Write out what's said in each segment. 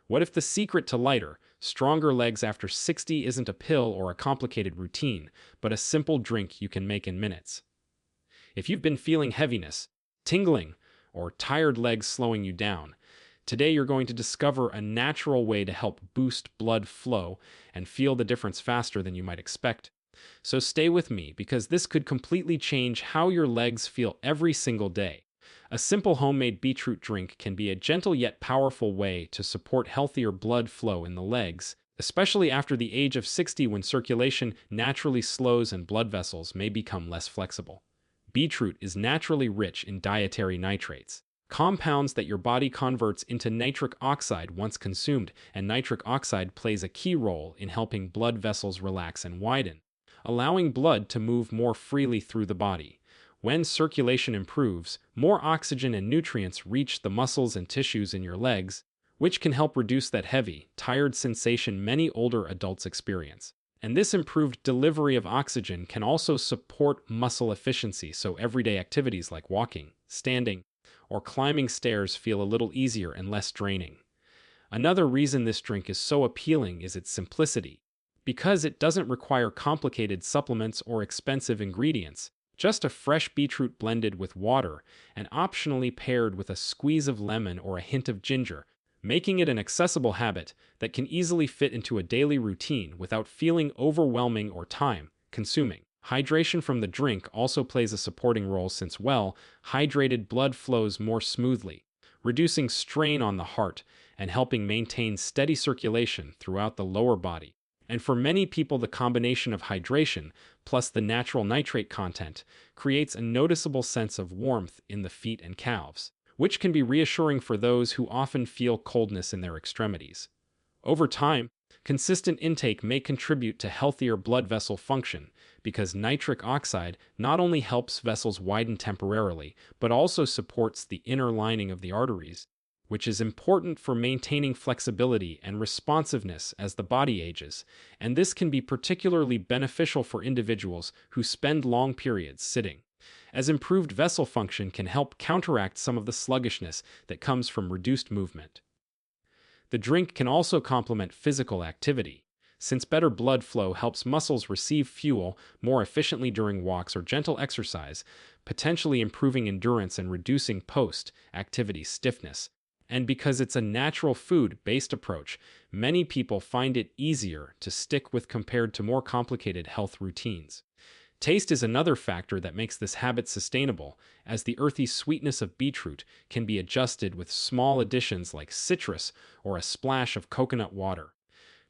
What if the secret to lighter, stronger legs after 60 isn't a pill or a complicated routine, but a simple drink you can make in minutes? If you've been feeling heaviness, tingling, or tired legs slowing you down, today you're going to discover a natural way to help boost blood flow and feel the difference faster than you might expect. So stay with me because this could completely change how your legs feel every single day. A simple homemade beetroot drink can be a gentle yet powerful way to support healthier blood flow in the legs, especially after the age of 60 when circulation naturally slows and blood vessels may become less flexible. Beetroot is naturally rich in dietary nitrates, compounds that your body converts into nitric oxide once consumed, and nitric oxide plays a key role in helping blood vessels relax and widen, allowing blood to move more freely through the body. When circulation improves, more oxygen and nutrients reach the muscles and tissues in your legs, which can help reduce that heavy, tired sensation many older adults experience. And this improved delivery of oxygen can also support muscle efficiency, so everyday activities like walking, standing, or climbing stairs feel a little easier and less draining. Another reason this drink is so appealing is its simplicity. Because it doesn't require complicated supplements or expensive ingredients, just a fresh beetroot blended with water and optionally paired with a squeeze of lemon or a hint of ginger, making it an accessible habit that can easily fit into a daily routine without feeling overwhelming or time-consuming. Hydration from the drink also plays a supporting role since well-hydrated blood flows more smoothly, reducing strain on the heart and helping maintain steady circulation throughout the lower body. And for many people, the combination of hydration plus the natural nitrate content creates a noticeable sense of warmth in the feet and calves, which can be reassuring for those who often feel coldness in their extremities. Over time, consistent intake may contribute to healthier blood vessel function because nitric oxide not only helps vessels widen temporarily, but also supports the inner lining of the arteries, which is important for maintaining flexibility and responsiveness as the body ages, and this can be particularly beneficial for individuals who spend long periods sitting, as improved vessel function can help counteract some of the sluggishness that comes from reduced movement. The drink can also complement physical activity, since better blood flow helps muscles receive fuel more efficiently during walks or gentle exercise, potentially improving endurance and reducing post-activity stiffness. And because it's a natural food-based approach, many people find it easier to stick with compared to more complicated health routines. Taste is another factor that makes this habit sustainable, as the earthy sweetness of beetroot can be adjusted with small additions like citrus or a splash of coconut water,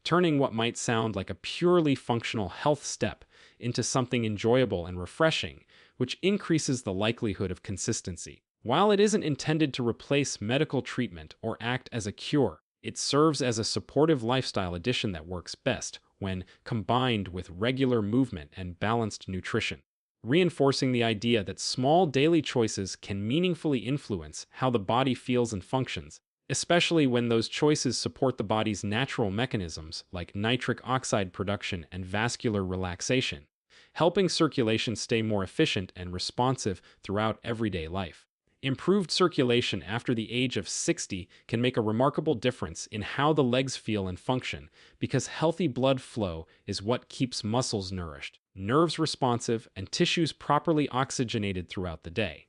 turning what might sound like a purely functional health step into something enjoyable and refreshing, which increases the likelihood of consistency. While it isn't intended to replace medical treatment or act as a cure, it serves as a supportive lifestyle addition that works best when combined with regular movement and balanced nutrition, reinforcing the idea that small daily choices can meaningfully influence how the body feels and functions, especially when those choices support the body's natural mechanisms like nitric oxide production and vascular relaxation, helping circulation stay more efficient and responsive throughout everyday life. Improved circulation after the age of 60 can make a remarkable difference in how the legs feel and function, because healthy blood flow is what keeps muscles nourished, nerves responsive, and tissues properly oxygenated throughout the day.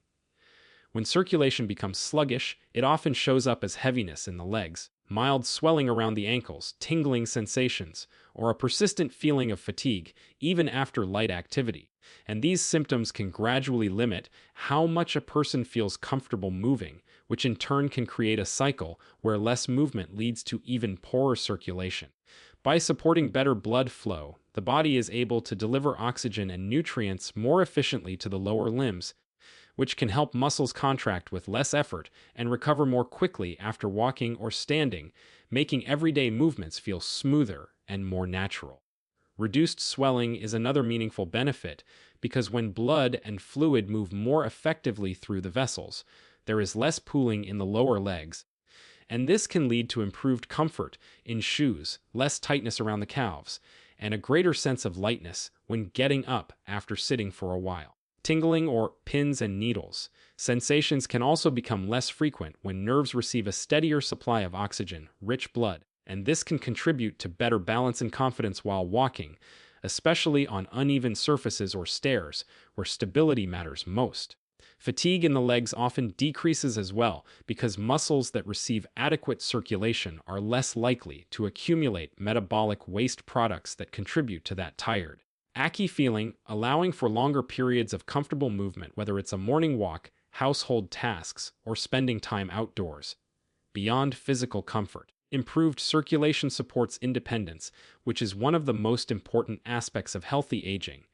When circulation becomes sluggish, it often shows up as heaviness in the legs, mild swelling around the ankles, tingling sensations, or a persistent feeling of fatigue, even after light activity. And these symptoms can gradually limit how much a person feels comfortable moving, which in turn can create a cycle where less movement leads to even poorer circulation. By supporting better blood flow, the body is able to deliver oxygen and nutrients more efficiently to the lower limbs, which can help muscles contract with less effort and recover more quickly after walking or standing, making everyday movements feel smoother and more natural. Reduced swelling is another meaningful benefit because when blood and fluid move more effectively through the vessels, there is less pooling in the lower legs, and this can lead to improved comfort in shoes, less tightness around the calves, and a greater sense of lightness when getting up after sitting for a while. tingling, or pins and needles. Sensations can also become less frequent when nerves receive a steadier supply of oxygen, rich blood, and this can contribute to better balance and confidence while walking, especially on uneven surfaces or stairs, where stability matters most. Fatigue in the legs often decreases as well because muscles that receive adequate circulation are less likely to accumulate metabolic waste products that contribute to that tired, achy feeling, allowing for longer periods of comfortable movement, whether it's a morning walk, household tasks, or spending time outdoors. Beyond physical comfort, improved circulation supports independence, which is one of the most important aspects of healthy aging,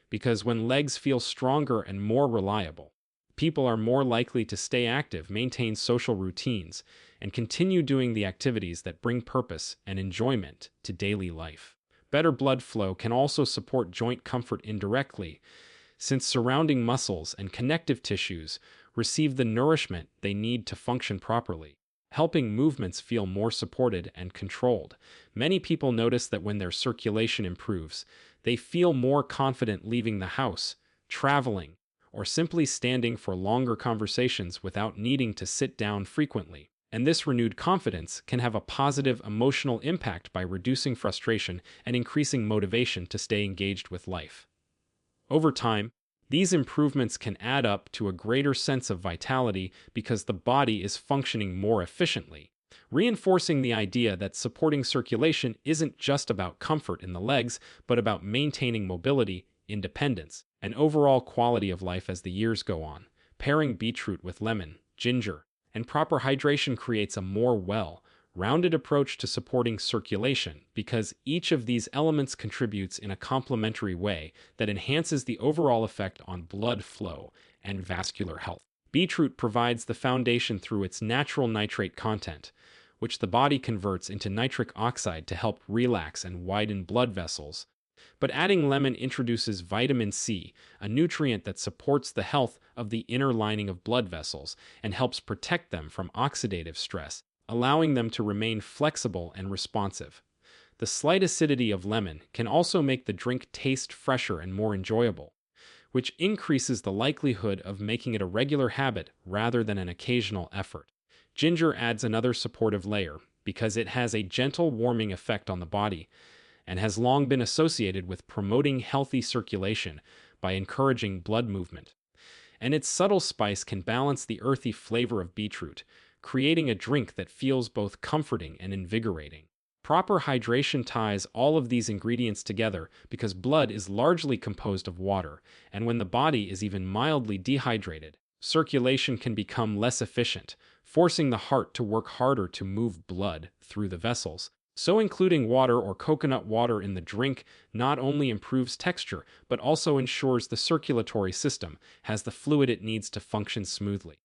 because when legs feel stronger and more reliable, people are more likely to stay active, maintain social routines, and continue doing the activities that bring purpose and enjoyment to daily life. Better blood flow can also support joint comfort indirectly, since surrounding muscles and connective tissues receive the nourishment they need to function properly, helping movements feel more supported and controlled. Many people notice that when their circulation improves, they feel more confident leaving the house, traveling, or simply standing for longer conversations without needing to sit down frequently. And this renewed confidence can have a positive emotional impact by reducing frustration and increasing motivation to stay engaged with life. Over time, these improvements can add up to a greater sense of vitality because the body is functioning more efficiently, reinforcing the idea that supporting circulation isn't just about comfort in the legs, but about maintaining mobility, independence, and overall quality of life as the years go on. Pairing beetroot with lemon, ginger, and proper hydration creates a more well-rounded approach to supporting circulation because each of these elements contributes in a complementary way that enhances the overall effect on blood flow and vascular health. Beetroot provides the foundation through its natural nitrate content, which the body converts into nitric oxide to help relax and widen blood vessels. But adding lemon introduces vitamin C, a nutrient that supports the health of the inner lining of blood vessels and helps protect them from oxidative stress, allowing them to remain flexible and responsive. The slight acidity of lemon can also make the drink taste fresher and more enjoyable, which increases the likelihood of making it a regular habit rather than an occasional effort. Ginger adds another supportive layer because it has a gentle warming effect on the body and has long been associated with promoting healthy circulation by encouraging blood movement. And its subtle spice can balance the earthy flavor of beetroot, creating a drink that feels both comforting and invigorating. Proper hydration ties all of these ingredients together because blood is largely composed of water, and when the body is even mildly dehydrated, circulation can become less efficient, forcing the heart to work harder to move blood through the vessels. So including water or coconut water in the drink not only improves texture, but also ensures the circulatory system has the fluid it needs to function smoothly.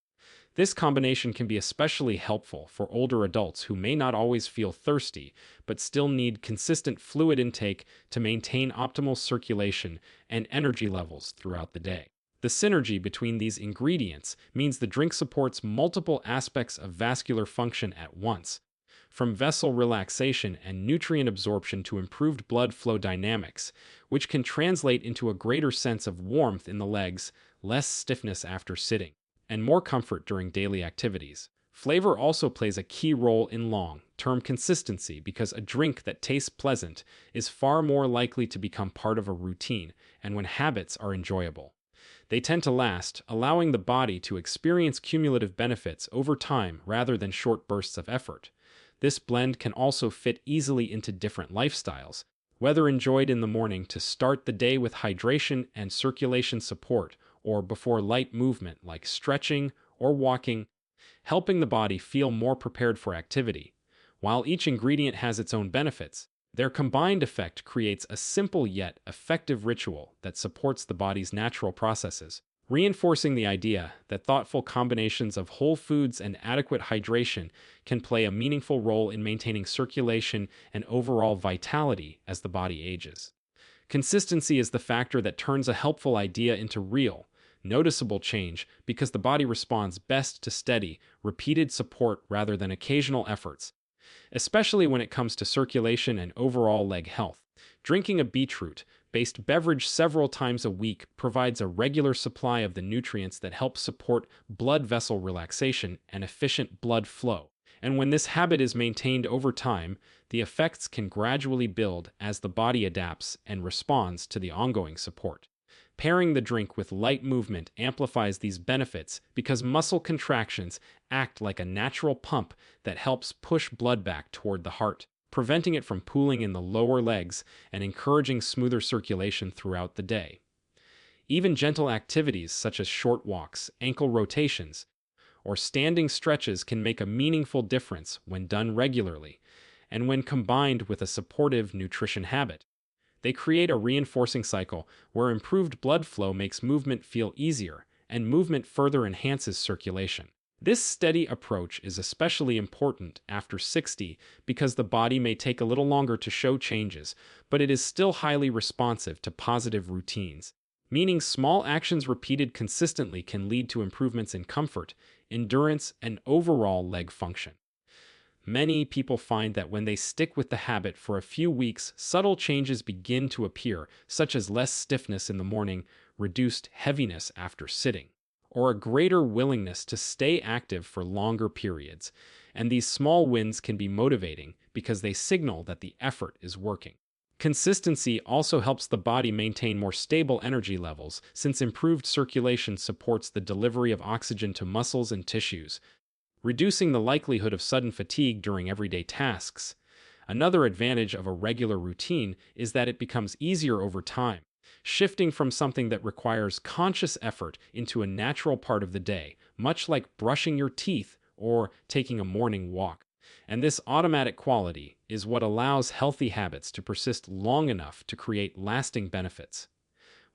This combination can be especially helpful for older adults who may not always feel thirsty, but still need consistent fluid intake to maintain optimal circulation and energy levels throughout the day. The synergy between these ingredients means the drink supports multiple aspects of vascular function at once, from vessel relaxation and nutrient absorption to improved blood flow dynamics, which can translate into a greater sense of warmth in the legs, less stiffness after sitting, and more comfort during daily activities. Flavor also plays a key role in long-term consistency because a drink that tastes pleasant is far more likely to become part of a routine, and when habits are enjoyable, they tend to last, allowing the body to experience cumulative benefits over time rather than short bursts of effort. This blend can also fit easily into different lifestyles, whether enjoyed in the morning to start the day with hydration and circulation support, or before light movement like stretching or walking, helping the body feel more prepared for activity. While each ingredient has its own benefits, their combined effect creates a simple yet effective ritual that supports the body's natural processes, reinforcing the idea that thoughtful combinations of whole foods and adequate hydration can play a meaningful role in maintaining circulation and overall vitality as the body ages. Consistency is the factor that turns a helpful idea into real, noticeable change because the body responds best to steady, repeated support rather than occasional efforts, especially when it comes to circulation and overall leg health. Drinking a beetroot based beverage several times a week provides a regular supply of the nutrients that help support blood vessel relaxation and efficient blood flow. And when this habit is maintained over time, the effects can gradually build as the body adapts and responds to the ongoing support. Pairing the drink with light movement amplifies these benefits because muscle contractions act like a natural pump that helps push blood back toward the heart, preventing it from pooling in the lower legs and encouraging smoother circulation throughout the day. Even gentle activities such as short walks, ankle rotations, or standing stretches can make a meaningful difference when done regularly, and when combined with a supportive nutrition habit. They create a reinforcing cycle where improved blood flow makes movement feel easier, and movement further enhances circulation. This steady approach is especially important after 60 because the body may take a little longer to show changes, but it is still highly responsive to positive routines, meaning small actions repeated consistently can lead to improvements in comfort, endurance, and overall leg function. Many people find that when they stick with the habit for a few weeks, subtle changes begin to appear, such as less stiffness in the morning, reduced heaviness after sitting, or a greater willingness to stay active for longer periods. And these small wins can be motivating because they signal that the effort is working. Consistency also helps the body maintain more stable energy levels, since improved circulation supports the delivery of oxygen to muscles and tissues, reducing the likelihood of sudden fatigue during everyday tasks. Another advantage of a regular routine is that it becomes easier over time, shifting from something that requires conscious effort into a natural part of the day, much like brushing your teeth or taking a morning walk. And this automatic quality is what allows healthy habits to persist long enough to create lasting benefits.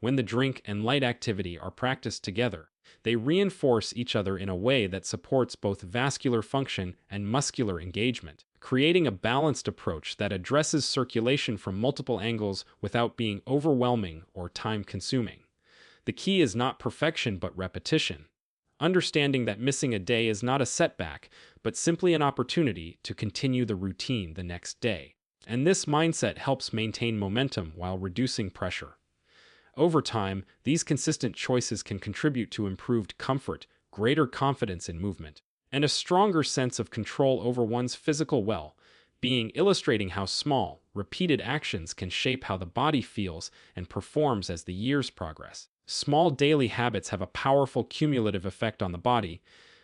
When the drink and light activity are practiced together, they reinforce each other in a way that supports both vascular function and muscular engagement, creating a balanced approach that addresses circulation from multiple angles without being overwhelming or time-consuming. The key is not perfection but repetition, understanding that missing a day is not a setback, but simply an opportunity to continue the routine the next day. And this mindset helps maintain momentum while reducing pressure. Over time, these consistent choices can contribute to improved comfort, greater confidence in movement, and a stronger sense of control over one's physical well-being, illustrating how small, repeated actions can shape how the body feels and performs as the years progress. Small daily habits have a powerful cumulative effect on the body,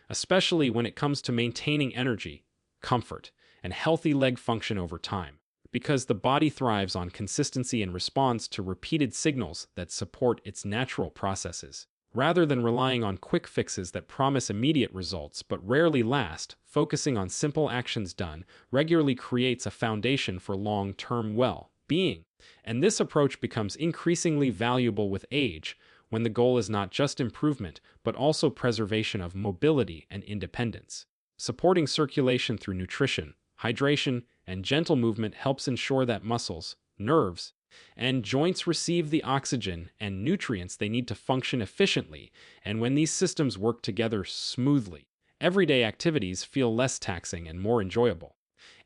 especially when it comes to maintaining energy, comfort, and healthy leg function over time, because the body thrives on consistency and responds to repeated signals that support its natural processes. Rather than relying on quick fixes that promise immediate results but rarely last, focusing on simple actions done regularly creates a foundation for long-term well-being. And this approach becomes increasingly valuable with age, when the goal is not just improvement, but also preservation of mobility and independence. Supporting circulation through nutrition, hydration, and gentle movement helps ensure that muscles, nerves, and joints receive the oxygen and nutrients they need to function efficiently, and when these systems work together smoothly, everyday activities feel less taxing and more enjoyable.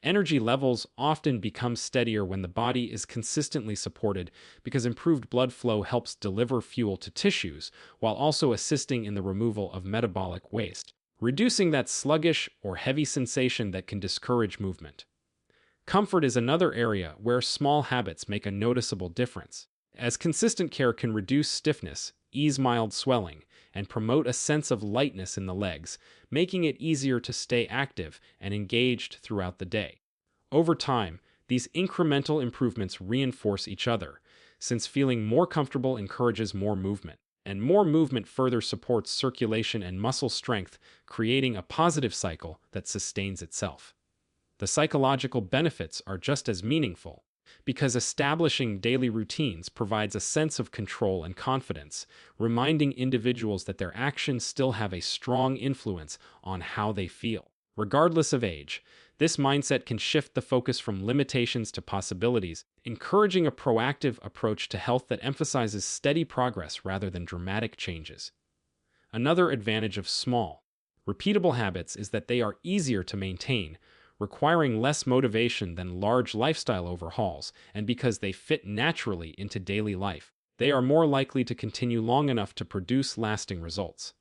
Energy levels often become steadier when the body is consistently supported because improved blood flow helps deliver fuel to tissues while also assisting in the removal of metabolic waste, reducing that sluggish or heavy sensation that can discourage movement. Comfort is another area where small habits make a noticeable difference, as consistent care can reduce stiffness, ease mild swelling, and promote a sense of lightness in the legs, making it easier to stay active and engaged throughout the day. Over time, these incremental improvements reinforce each other, since feeling more comfortable encourages more movement, and more movement further supports circulation and muscle strength, creating a positive cycle that sustains itself. The psychological benefits are just as meaningful, because establishing daily routines provides a sense of control and confidence, reminding individuals that their actions still have a strong influence on how they feel. Regardless of age, this mindset can shift the focus from limitations to possibilities, encouraging a proactive approach to health that emphasizes steady progress rather than dramatic changes. Another advantage of small, repeatable habits is that they are easier to maintain, requiring less motivation than large lifestyle overhauls, and because they fit naturally into daily life, they are more likely to continue long enough to produce lasting results.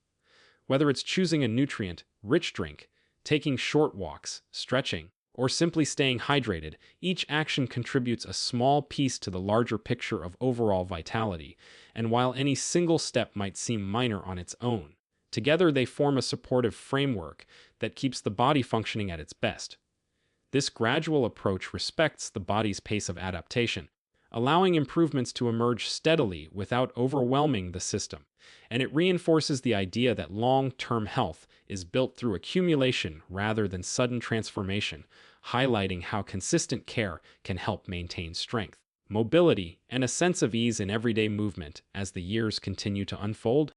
Whether it's choosing a nutrient-rich drink, taking short walks, stretching, or simply staying hydrated, each action contributes a small piece to the larger picture of overall vitality, and while any single step might seem minor on its own, together they form a supportive framework that keeps the body functioning at its best. This gradual approach respects the body's pace of adaptation, allowing improvements to emerge steadily without overwhelming the system, and it reinforces the idea that long-term health is built through accumulation rather than sudden transformation, highlighting how consistent care can help maintain strength, mobility, and a sense of ease in everyday movement as the years continue to unfold.